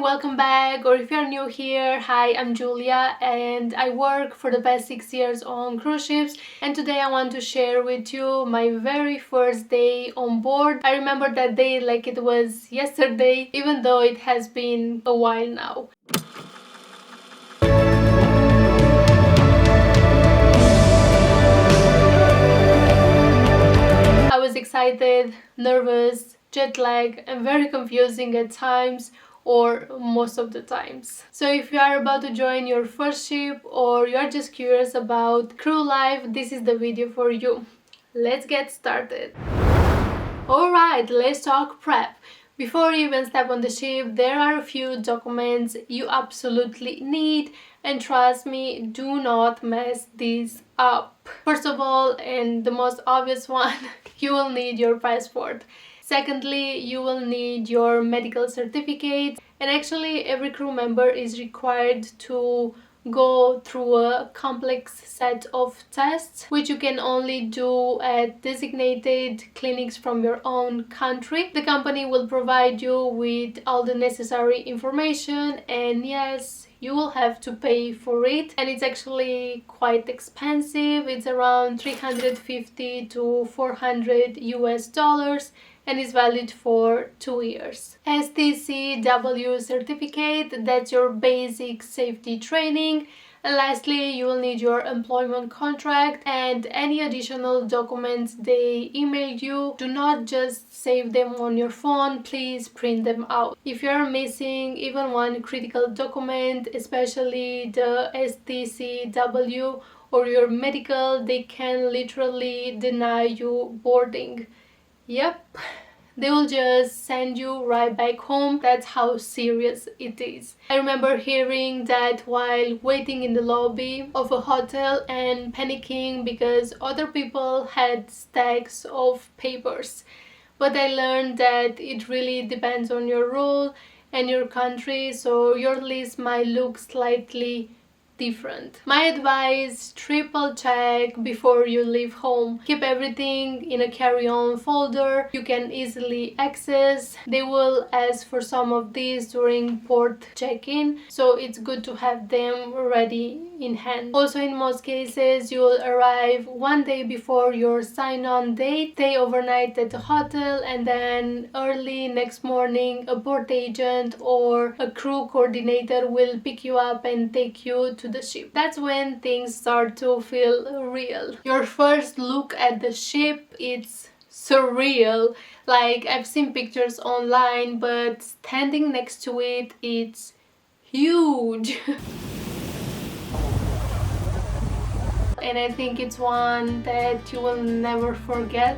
welcome back, or if you're new here, hi, I'm Julia and I work for the past 6 years on cruise ships, and today I want to share with you my very first day on board. I remember that day like it was yesterday, even though it has been a while now. I was excited, nervous, jet lag, and very confusing at times, or most of the times. So if you are about to join your first ship or you're just curious about crew life, this is the video for you. Let's get started. Alright, let's talk prep. Before you even step on the ship, there are a few documents you absolutely need, and trust me, do not mess these up. First of all, and the most obvious one, you will need your passport. Secondly, you will need your medical certificate, and actually every crew member is required to go through a complex set of tests, which you can only do at designated clinics from your own country. The company will provide you with all the necessary information, and yes, you will have to pay for it, and it's actually quite expensive. It's around 350 to 400 US dollars, and is valid for 2 years. STCW certificate, that's your basic safety training. And lastly, you will need your employment contract and any additional documents they emailed you. Do not just save them on your phone, please print them out. If you are missing even one critical document, especially the STCW or your medical, they can literally deny you boarding. Yep, they will just send you right back home. That's how serious it is. I remember hearing that while waiting in the lobby of a hotel and panicking because other people had stacks of papers. But I learned that it really depends on your role and your country, so your list might look slightly different. My advice, triple check before you leave home. Keep everything in a carry-on folder you can easily access. They will ask for some of these during port check-in, so it's good to have them ready in hand. Also, in most cases, you will arrive one day before your sign-on date, stay overnight at the hotel, and then early next morning a port agent or a crew coordinator will pick you up and take you to the ship. That's when things start to feel real. Your first look at the ship, it's surreal. Like, I've seen pictures online, but standing next to it, it's huge. And I think it's one that you will never forget,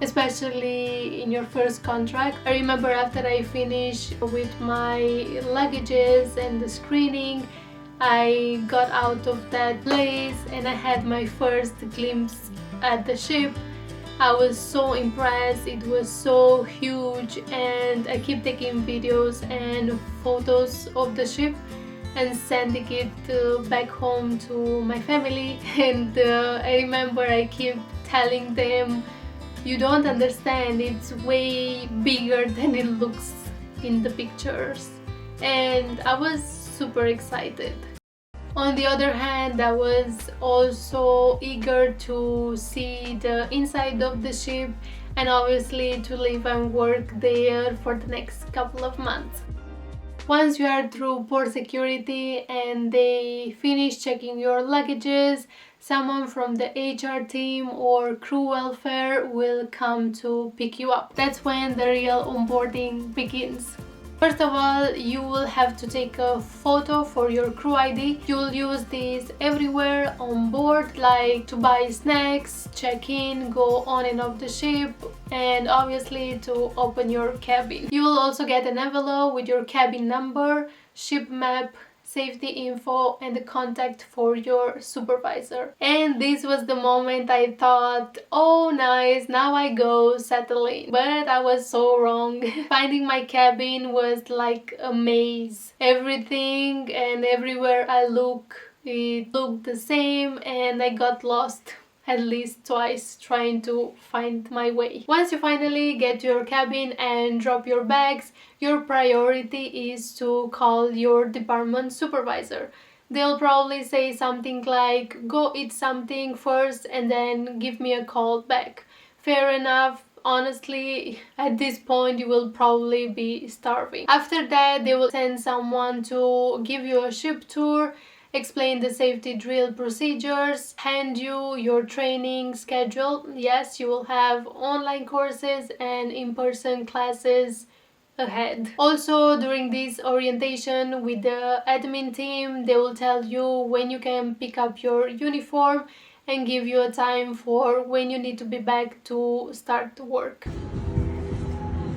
especially in your first contract. I remember after I finished with my luggages and the screening, I got out of that place and I had my first glimpse at the ship. I was so impressed. It was so huge, and I keep taking videos and photos of the ship and sending it back home to my family. And I remember I keep telling them, you don't understand, it's way bigger than it looks in the pictures. And I was super excited. On the other hand, I was also eager to see the inside of the ship and obviously to live and work there for the next couple of months. Once you are through port security and they finish checking your luggages, someone from the HR team or crew welfare will come to pick you up. That's when the real onboarding begins. First of all, you will have to take a photo for your crew ID. You'll use this everywhere on board, like to buy snacks, check in, go on and off the ship, and obviously to open your cabin. You will also get an envelope with your cabin number, ship map, safety info, and the contact for your supervisor. And this was the moment I thought, oh nice, now I go settle in. But I was so wrong. Finding my cabin was like a maze. Everything and everywhere I look, it looked the same, and I got lost at least twice trying to find my way. Once you finally get to your cabin and drop your bags, your priority is to call your department supervisor. They'll probably say something like, go eat something first and then give me a call back. Fair enough. Honestly, at this point you will probably be starving. After that, they will send someone to give you a ship tour, explain the safety drill procedures, hand you your training schedule. Yes, you will have online courses and in-person classes ahead. Also, during this orientation with the admin team, they will tell you when you can pick up your uniform and give you a time for when you need to be back to start work.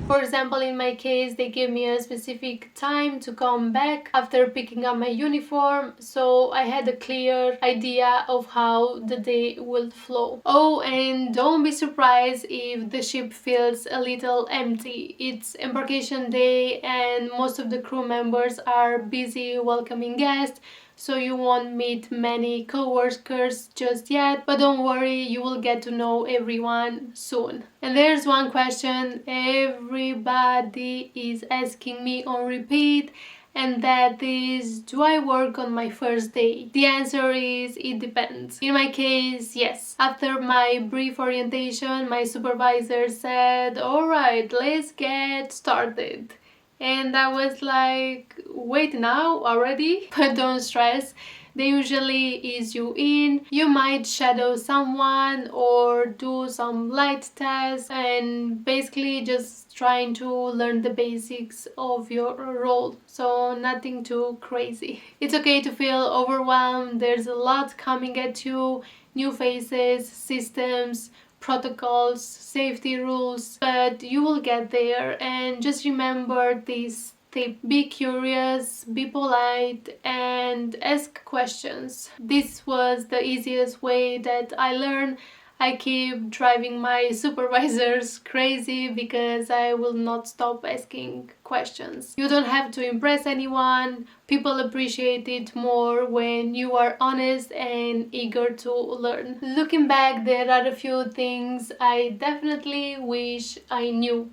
For example, in my case, they gave me a specific time to come back after picking up my uniform, so I had a clear idea of how the day will flow. Oh, and don't be surprised if the ship feels a little empty. It's embarkation day and most of the crew members are busy welcoming guests, so you won't meet many co-workers just yet, but don't worry, you will get to know everyone soon. And there's one question everybody is asking me on repeat, and that is, do I work on my first day? The answer is, it depends. In my case, yes. After my brief orientation, my supervisor said, alright, let's get started. And I was like, wait, now already? But don't stress, they usually ease you in. You might shadow someone or do some light tests and basically just trying to learn the basics of your role, so nothing too crazy. It's okay to feel overwhelmed, there's a lot coming at you, new faces, systems, protocols, safety rules, but you will get there. And just remember this tip: be curious, be polite, and ask questions. This was the easiest way that I learned. I keep driving my supervisors crazy because I will not stop asking questions. You don't have to impress anyone. People appreciate it more when you are honest and eager to learn. Looking back, there are a few things I definitely wish I knew.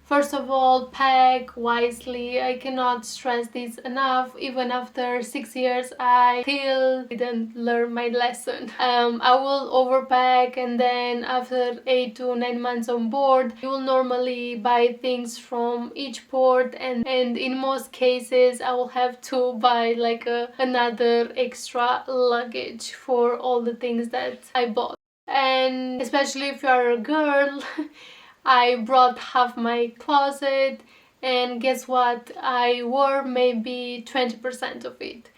First of all, pack wisely. I cannot stress this enough. Even after 6 years, I still didn't learn my lesson. I will overpack, and then after 8 to 9 months on board, you will normally buy things from each port, and in most cases, I will have to buy like another extra luggage for all the things that I bought. And especially if you are a girl, I brought half my closet, and guess what? I wore maybe 20% of it.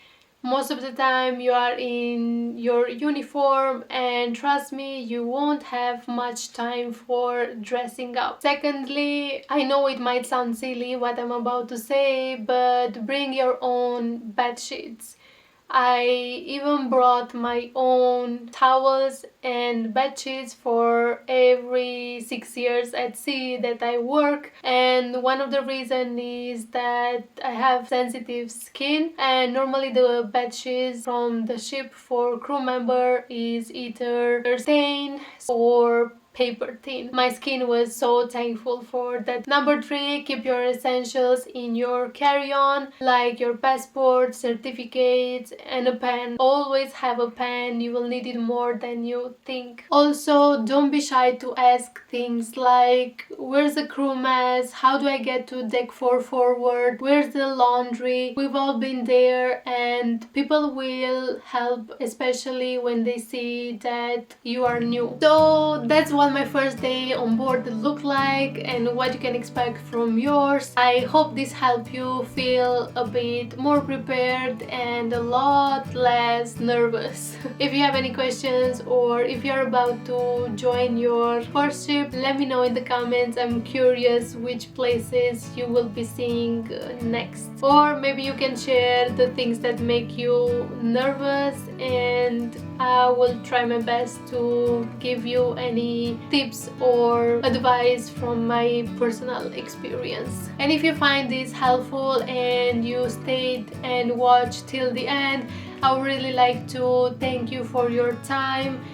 Most of the time you are in your uniform, and trust me, you won't have much time for dressing up. Secondly, I know it might sound silly what I'm about to say, but bring your own bed sheets. I even brought my own towels and bed sheets for every 6 years at sea that I work, and one of the reasons is that I have sensitive skin, and normally the bed sheets from the ship for crew member is either stain or paper thin. My skin was so thankful for that. Number 3, keep your essentials in your carry-on, like your passport, certificates, and a pen. Always have a pen, you will need it more than you think. Also, don't be shy to ask things like, where's the crew mess? How do I get to deck 4 forward? Where's the laundry? We've all been there, and people will help, especially when they see that you are new. So that's what my first day on board looked like and what you can expect from yours. I hope this helped you feel a bit more prepared and a lot less nervous. If you have any questions or if you're about to join your first ship, let me know in the comments. I'm curious which places you will be seeing next. Or maybe you can share the things that make you nervous, and I will try my best to give you any tips or advice from my personal experience. And if you find this helpful and you stayed and watched till the end, I would really like to thank you for your time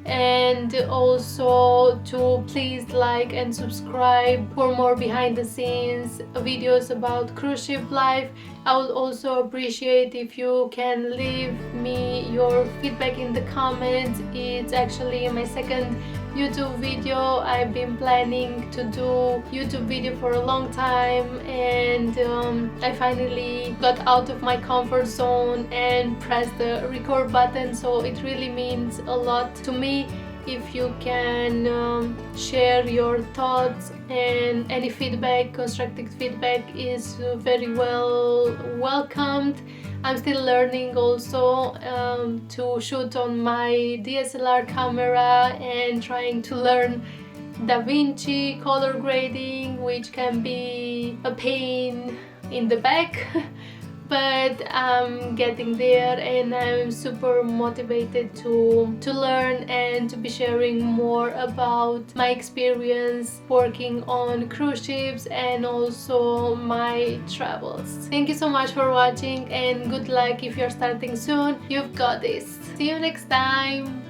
and also to please like and subscribe for more behind the scenes videos about cruise ship life. I would also appreciate if you can leave me your feedback in the comments. It's actually my second YouTube video. I've been planning to do YouTube video for a long time, and I finally got out of my comfort zone and pressed the record button, so it really means a lot to me if you can share your thoughts, and any feedback, constructive feedback is very well welcomed. I'm still learning also to shoot on my DSLR camera and trying to learn DaVinci color grading, which can be a pain in the back. But I'm getting there, and I'm super motivated to learn and to be sharing more about my experience working on cruise ships and also my travels. Thank you so much for watching, and good luck if you're starting soon. You've got this. See you next time.